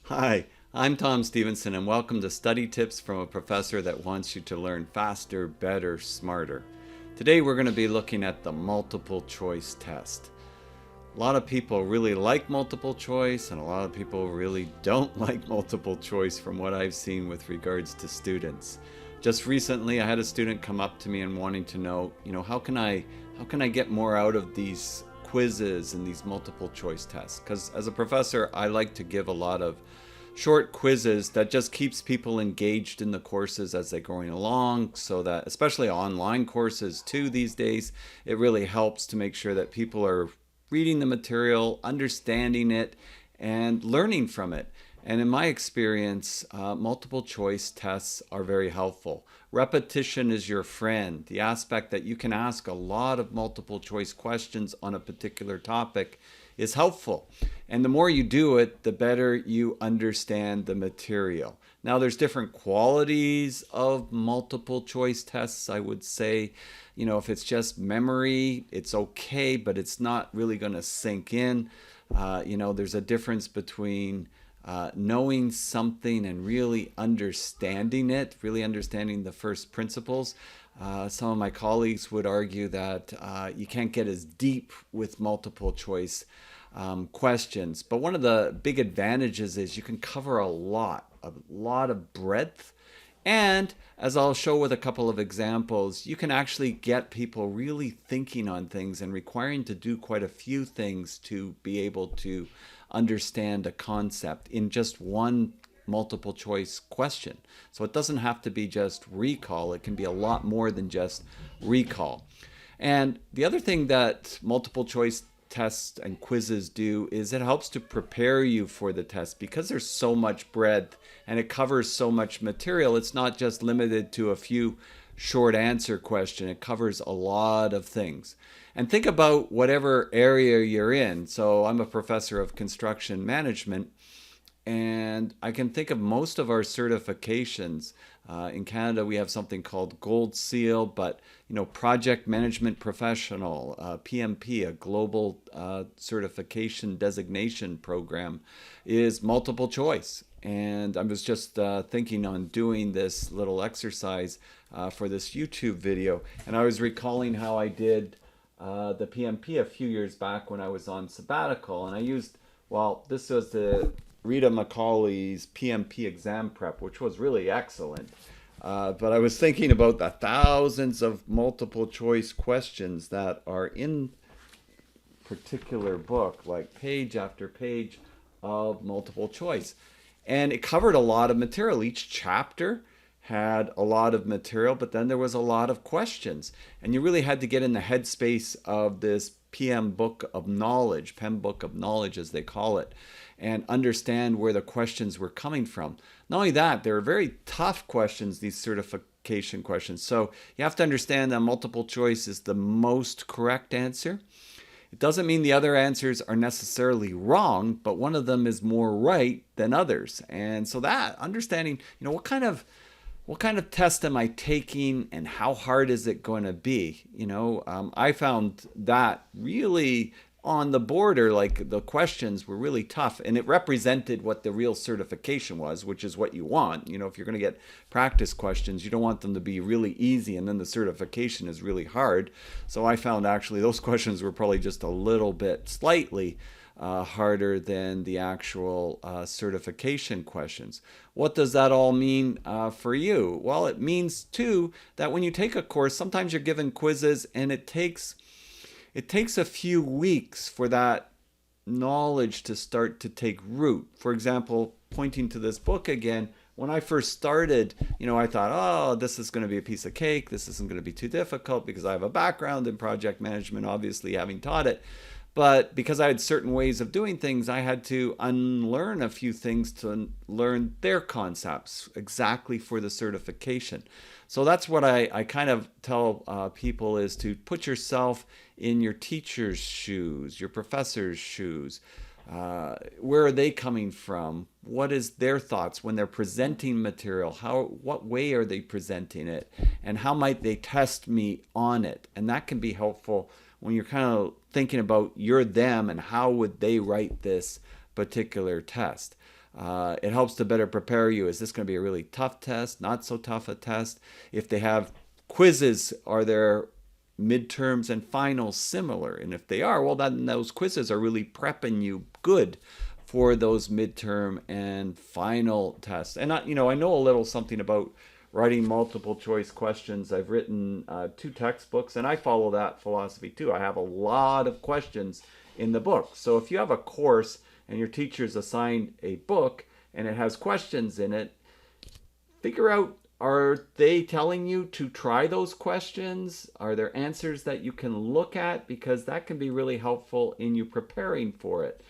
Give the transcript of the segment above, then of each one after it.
Hi, I'm Tom Stephenson, and welcome to Study Tips from a Professor that wants you to learn faster, better, smarter. Today we're going to be looking at the multiple choice test. A lot of people really like multiple choice, and a lot of people really don't like multiple choice from what I've seen with regards to students. Just recently, I had a student come up to me and wanting to know, how can I get more out of these quizzes and these multiple choice tests? Because as a professor, I like to give a lot of short quizzes that just keeps people engaged in the courses as they're going along, so that especially online courses too these days, it really helps to make sure that people are reading the material, understanding it, and learning from it. And in my experience, multiple choice tests are very helpful. Repetition is your friend. The aspect that you can ask a lot of multiple choice questions on a particular topic is helpful. And the more you do it, the better you understand the material. Now, there's different qualities of multiple choice tests, I would say. If it's just memory, it's okay, but it's not really going to sink in. There's a difference between knowing something and really understanding it, really understanding the first principles. Some of my colleagues would argue that you can't get as deep with multiple choice questions. But one of the big advantages is you can cover a lot of breadth. And as I'll show with a couple of examples, you can actually get people really thinking on things and requiring to do quite a few things to be able to understand a concept in just one multiple choice question. So it doesn't have to be just recall, it can be a lot more than just recall. And the other thing that multiple choice tests and quizzes do is it helps to prepare you for the test because there's so much breadth and it covers so much material. It's not just limited to a few short answer question. It covers a lot of things. And think about whatever area you're in. So I'm a professor of construction management, and I can think of most of our certifications. In Canada, we have something called Gold Seal, but Project Management Professional, PMP, a global certification designation program, is multiple choice. And I was just thinking on doing this little exercise for this YouTube video, and I was recalling how I did the PMP a few years back when I was on sabbatical, and I used, this was the Rita Macaulay's PMP exam prep, which was really excellent. But I was thinking about the thousands of multiple choice questions that are in particular book, like page after page of multiple choice. And it covered a lot of material. Each chapter had a lot of material, but then there was a lot of questions. And you really had to get in the headspace of this PM book of knowledge, PEM book of knowledge as they call it, and understand where the questions were coming from. Not only that, they were very tough questions, these certification questions. So you have to understand that multiple choice is the most correct answer. It doesn't mean the other answers are necessarily wrong, but one of them is more right than others. And so that understanding, what kind of test am I taking and how hard is it going to be? I found that really on the border, like the questions were really tough, and it represented what the real certification was, which is what you want. If you're going to get practice questions, you don't want them to be really easy and then the certification is really hard. So I found actually those questions were probably just a little bit slightly harder than the actual certification questions. What does that all mean for you? Well, it means too that when you take a course, sometimes you're given quizzes and it takes a few weeks for that knowledge to start to take root. For example, pointing to this book again, when I first started, I thought, oh, this is going to be a piece of cake. This isn't going to be too difficult because I have a background in project management, obviously having taught it. But because I had certain ways of doing things, I had to unlearn a few things to learn their concepts exactly for the certification. So that's what I kind of tell people is to put yourself in your teacher's shoes, your professor's shoes. Where are they coming from? What is their thoughts when they're presenting material? What way are they presenting it? And how might they test me on it? And that can be helpful when you're kind of thinking about you're them and how would they write this particular test. It helps to better prepare you. Is this going to be a really tough test? Not so tough a test? If they have quizzes, are their midterms and finals similar? And if they are, well, then those quizzes are really prepping you good for those midterm and final tests. And I know a little something about writing multiple choice questions. I've written 2 textbooks, and I follow that philosophy too. I have a lot of questions in the book. So if you have a course and your teacher's assigned a book and it has questions in it, figure out, are they telling you to try those questions? Are there answers that you can look at? Because that can be really helpful in you preparing for it.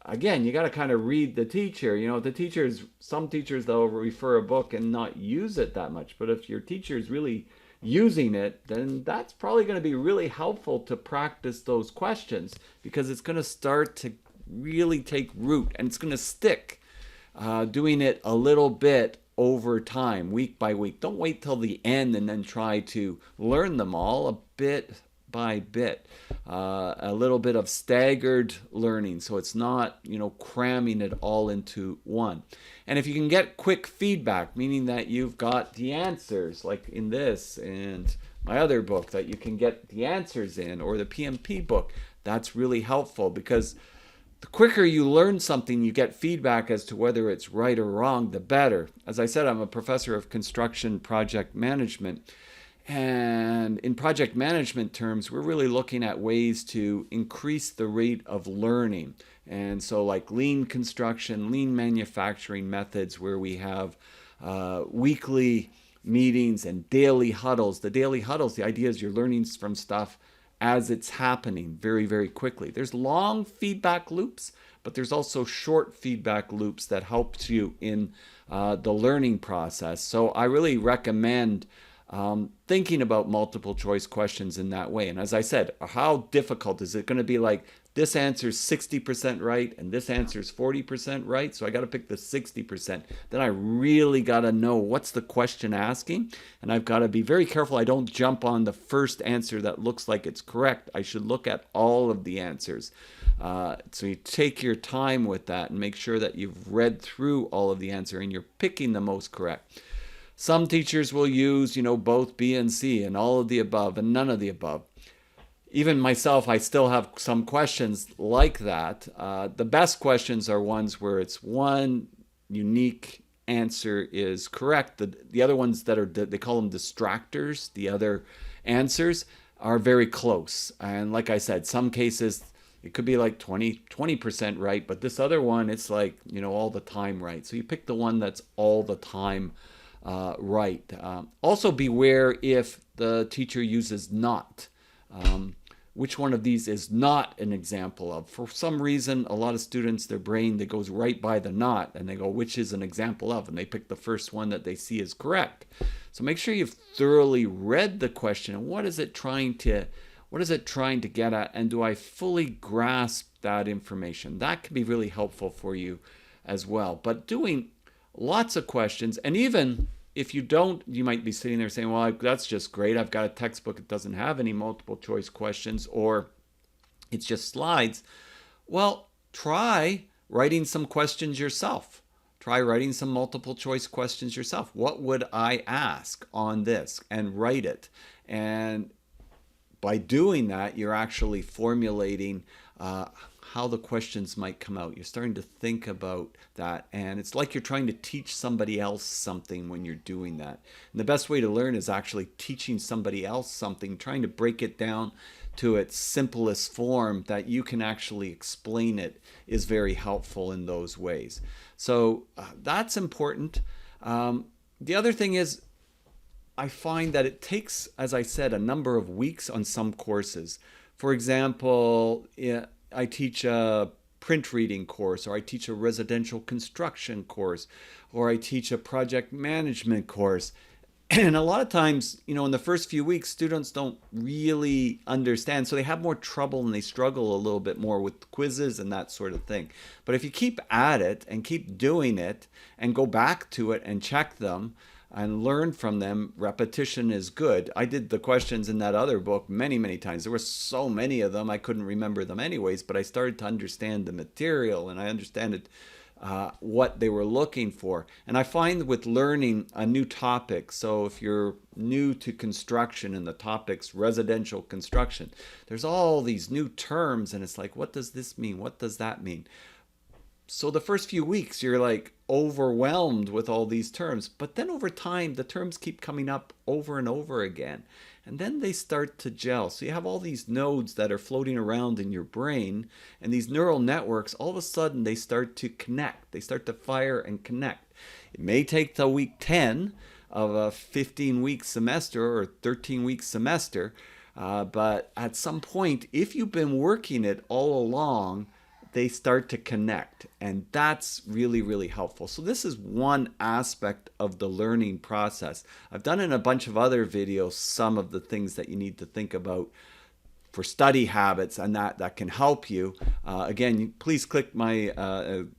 Again, you got to kind of read the teacher. Some teachers, they'll refer a book and not use it that much. But if your teacher is really using it, then that's probably going to be really helpful to practice those questions, because it's going to start to really take root and it's going to stick. Doing it a little bit over time, week by week. Don't wait till the end and then try to learn them all. A bit by bit, a little bit of staggered learning, so it's not cramming it all into one. And if you can get quick feedback, meaning that you've got the answers, like in this and my other book, that you can get the answers in, or the PMP book, that's really helpful, because the quicker you learn something, you get feedback as to whether it's right or wrong, the better. As I said, I'm a professor of construction project management. And in project management terms, we're really looking at ways to increase the rate of learning. And so like lean construction, lean manufacturing methods, where we have weekly meetings and daily huddles. The daily huddles, the idea is you're learning from stuff as it's happening very, very quickly. There's long feedback loops, but there's also short feedback loops that help you in the learning process. So I really recommend thinking about multiple choice questions in that way. And as I said, how difficult is it going to be? Like, this answer's 60% right and this answer's 40% right, so I got to pick the 60%. Then I really got to know what's the question asking, and I've got to be very careful I don't jump on the first answer that looks like it's correct. I should look at all of the answers. So you take your time with that and make sure that you've read through all of the answer and you're picking the most correct. Some teachers will use, both B and C and all of the above and none of the above. Even myself, I still have some questions like that. The best questions are ones where it's one unique answer is correct. The other ones that are, they call them distractors, the other answers are very close. And like I said, some cases it could be like 20% right, but this other one, it's like, all the time right. So you pick the one that's all the time right. Also beware if the teacher uses not. Which one of these is not an example of? For some reason, a lot of students, their brain, that goes right by the not, and they go, which is an example of? And they pick the first one that they see is correct. So make sure you've thoroughly read the question. And what is it trying to get at? And do I fully grasp that information? That can be really helpful for you as well. But doing lots of questions, and even if you don't, you might be sitting there saying, well, that's just great. I've got a textbook that doesn't have any multiple choice questions, or it's just slides. Well, try writing some questions yourself. Try writing some multiple choice questions yourself. What would I ask on this? And write it. And by doing that, you're actually formulating how the questions might come out. You're starting to think about that, and it's like you're trying to teach somebody else something when you're doing that. And the best way to learn is actually teaching somebody else something, trying to break it down to its simplest form that you can actually explain it is very helpful in those ways. So that's important. The other thing is, I find that it takes, as I said, a number of weeks on some courses. For example, I teach a print reading course, or I teach a residential construction course, or I teach a project management course. And a lot of times, in the first few weeks, students don't really understand. So they have more trouble and they struggle a little bit more with quizzes and that sort of thing. But if you keep at it and keep doing it and go back to it and check them and learn from them, repetition is good. I did the questions in that other book many, many times. There were so many of them, I couldn't remember them anyways, but I started to understand the material, and I understand it what they were looking for. And I find with learning a new topic, so if you're new to construction and the topic's residential construction, there's all these new terms and it's like, what does this mean? What does that mean? So the first few weeks you're like overwhelmed with all these terms, but then over time the terms keep coming up over and over again, and then they start to gel. So you have all these nodes that are floating around in your brain, and these neural networks, all of a sudden they start to connect, they start to fire and connect. It may take till week 10 of a 15-week semester or 13-week semester, but at some point, if you've been working it all along, they start to connect, and that's really, really helpful. So this is one aspect of the learning process. I've done in a bunch of other videos some of the things that you need to think about for study habits, and that can help you. Again, please click my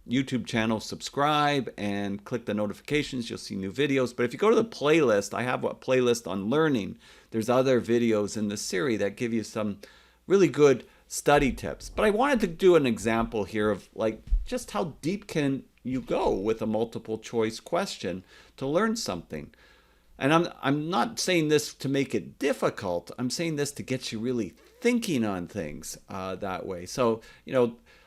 YouTube channel, subscribe, and click the notifications. You'll see new videos. But if you go to the playlist, I have a playlist on learning. There's other videos in the series that give you some really good study tips. But I wanted to do an example here of like just how deep can you go with a multiple choice question to learn something. And I'm not saying this to make it difficult. I'm saying this to get you really thinking on things that way. So,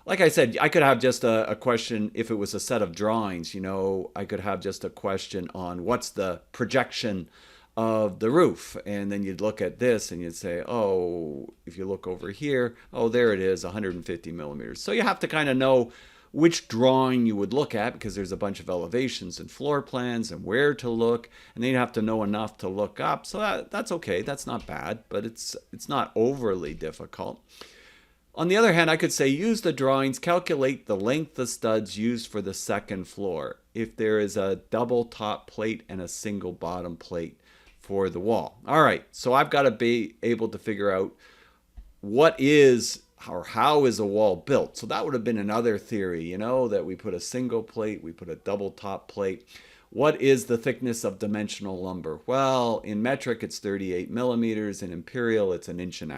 like I said, I could have just a question if it was a set of drawings. I could have just a question on what's the projection of the roof, and then you'd look at this and you'd say, oh, if you look over here, oh, there it is, 150 millimeters. So you have to kind of know which drawing you would look at, because there's a bunch of elevations and floor plans and where to look, and then you have to know enough to look up. So that's okay, that's not bad, but it's not overly difficult. On the other hand, I could say use the drawings, calculate the length of studs used for the second floor if there is a double top plate and a single bottom plate for the wall. All right, so I've got to be able to figure out what is or how is a wall built. So that would have been another theory, that we put a single plate, we put a double top plate. What is the thickness of dimensional lumber? Well, in metric it's 38 millimeters, in imperial it's 1.5 inches,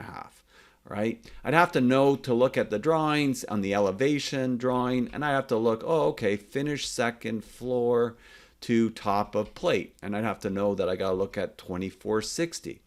right? I'd have to know to look at the drawings on the elevation drawing, and I have to look, oh, okay, finished second floor to top of plate, and I'd have to know that I got to look at 2460.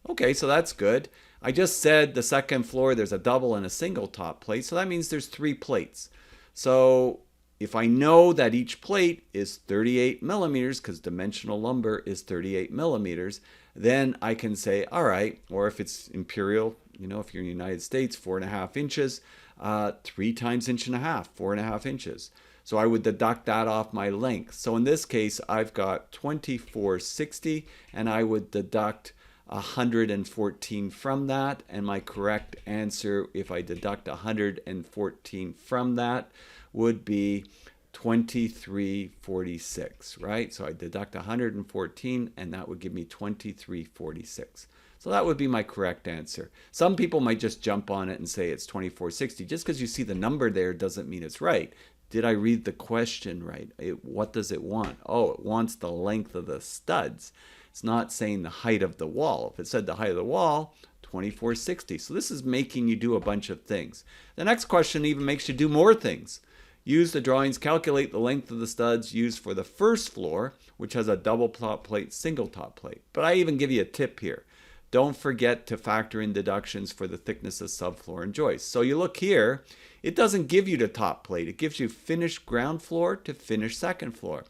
Okay, so that's good. I just said the second floor there's a double and a single top plate, so that means there's 3 plates. So if I know that each plate is 38 millimeters, because dimensional lumber is 38 millimeters, then I can say, all right, or if it's imperial, if you're in the United States, 4.5 inches, 3 times 1.5 inches, 4.5 inches. So I would deduct that off my length. So in this case, I've got 2460, and I would deduct 114 from that. And my correct answer, if I deduct 114 from that, would be 2346, right? So I deduct 114, and that would give me 2346. So that would be my correct answer. Some people might just jump on it and say it's 2460. Just because you see the number there doesn't mean it's right. Did I read the question right? What does it want? Oh, it wants the length of the studs. It's not saying the height of the wall. If it said the height of the wall, 2460. So this is making you do a bunch of things. The next question even makes you do more things. Use the drawings, calculate the length of the studs used for the first floor, which has a double top plate, single top plate. But I even give you a tip here. Don't forget to factor in deductions for the thickness of subfloor and joist. So you look here, it doesn't give you the top plate. It gives you finished ground floor to finished second floor.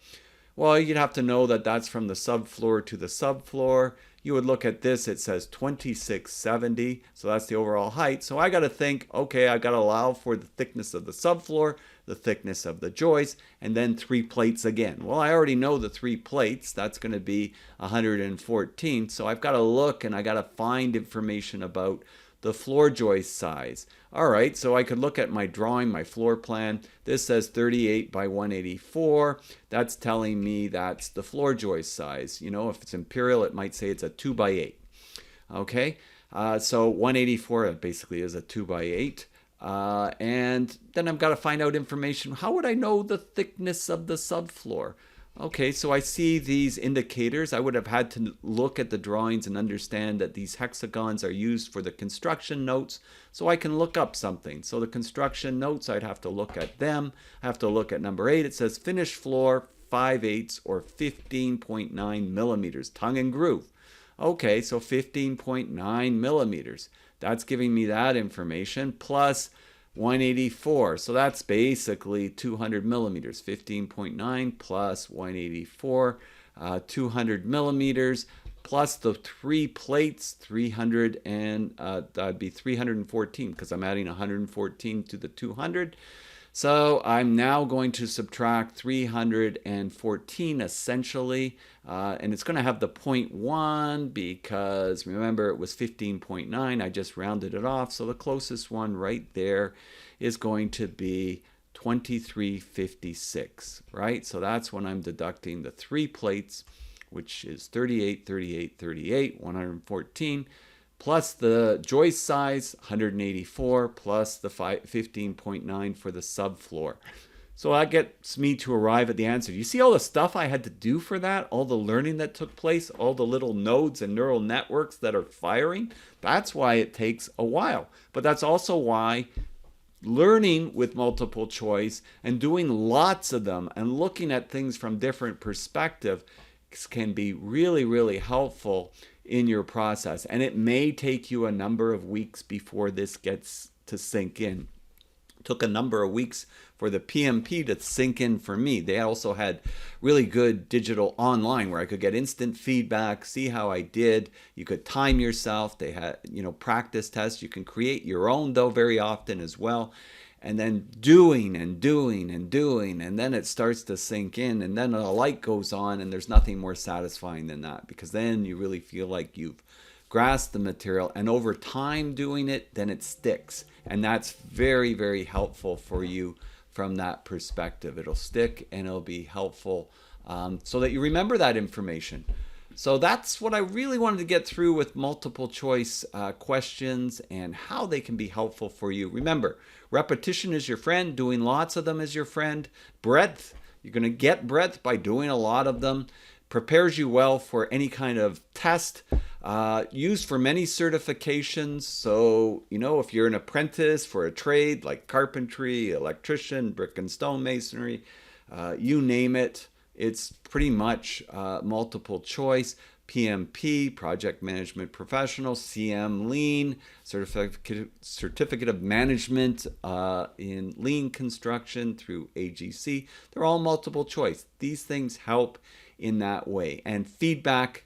Well, you'd have to know that that's from the subfloor to the subfloor. You would look at this, it says 2670, so that's the overall height. So I got to think, okay, I got to allow for the thickness of the subfloor, the thickness of the joist, and then 3 plates again. Well, I already know the 3 plates. That's going to be 114. So I've got to look and I got to find information about the floor joist size. All right, so I could look at my drawing, my floor plan. This says 38 by 184. That's telling me that's the floor joist size. If it's imperial, it might say it's a 2 by 8. Okay, so 184 basically is a 2 by 8. And then I've got to find out information. How would I know the thickness of the subfloor? Okay, so I see these indicators. I would have had to look at the drawings and understand that these hexagons are used for the construction notes, so I can look up something. So the construction notes, I'd have to look at them. I have to look at number 8. It says finished floor 5/8 or 15.9 millimeters, tongue and groove. Okay, so 15.9 millimeters. That's giving me that information, plus 184. So that's basically 200 millimeters. 15.9 plus 184, 200 millimeters, plus the 3 plates, 300, and that'd be 314 because I'm adding 114 to the 200. So I'm now going to subtract 314 essentially, and it's going to have the 0.1 because remember it was 15.9. I just rounded it off. So the closest one right there is going to be 2356, right? So that's when I'm deducting the 3 plates, which is 38, 38, 38, 114. Plus the joist size, 184, plus the 15.9 for the subfloor. So that gets me to arrive at the answer. You see all the stuff I had to do for that? All the learning that took place? All the little nodes and neural networks that are firing? That's why it takes a while. But that's also why learning with multiple choice and doing lots of them and looking at things from different perspectives can be really, really helpful in your process. And it may take you a number of weeks before this gets to sink in. It took a number of weeks for the PMP to sink in for me. They also had really good digital online where I could get instant feedback, see how I did. You could time yourself. They had, practice tests. You can create your own though very often as well. And then doing and doing and doing, and then it starts to sink in, and then a light goes on, and there's nothing more satisfying than that, because then you really feel like you've grasped the material, and over time doing it, then it sticks. And that's very, very helpful for you from that perspective. It'll stick, and it'll be helpful so that you remember that information. So that's what I really wanted to get through with multiple choice questions and how they can be helpful for you. Remember, repetition is your friend. Doing lots of them is your friend. Breadth, you're going to get breadth by doing a lot of them. Prepares you well for any kind of test. Used for many certifications. So, if you're an apprentice for a trade like carpentry, electrician, brick and stone masonry, you name it. It's pretty much multiple choice, PMP, Project Management Professional, CM Lean, Certificate of Management in Lean Construction through AGC. They're all multiple choice. These things help in that way. And feedback,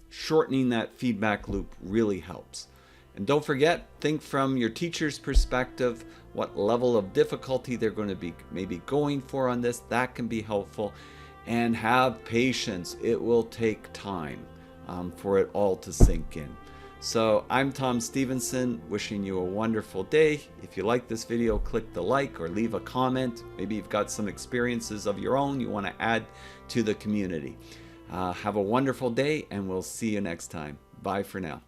shortening that feedback loop really helps. And don't forget, think from your teacher's perspective, what level of difficulty they're going to be maybe going for on this. That can be helpful. And have patience. It will take time for it all to sink in. So I'm Tom Stephenson, wishing you a wonderful day. If you like this video, click the like or leave a comment. Maybe you've got some experiences of your own you want to add to the community. Have a wonderful day, and we'll see you next time. Bye for now.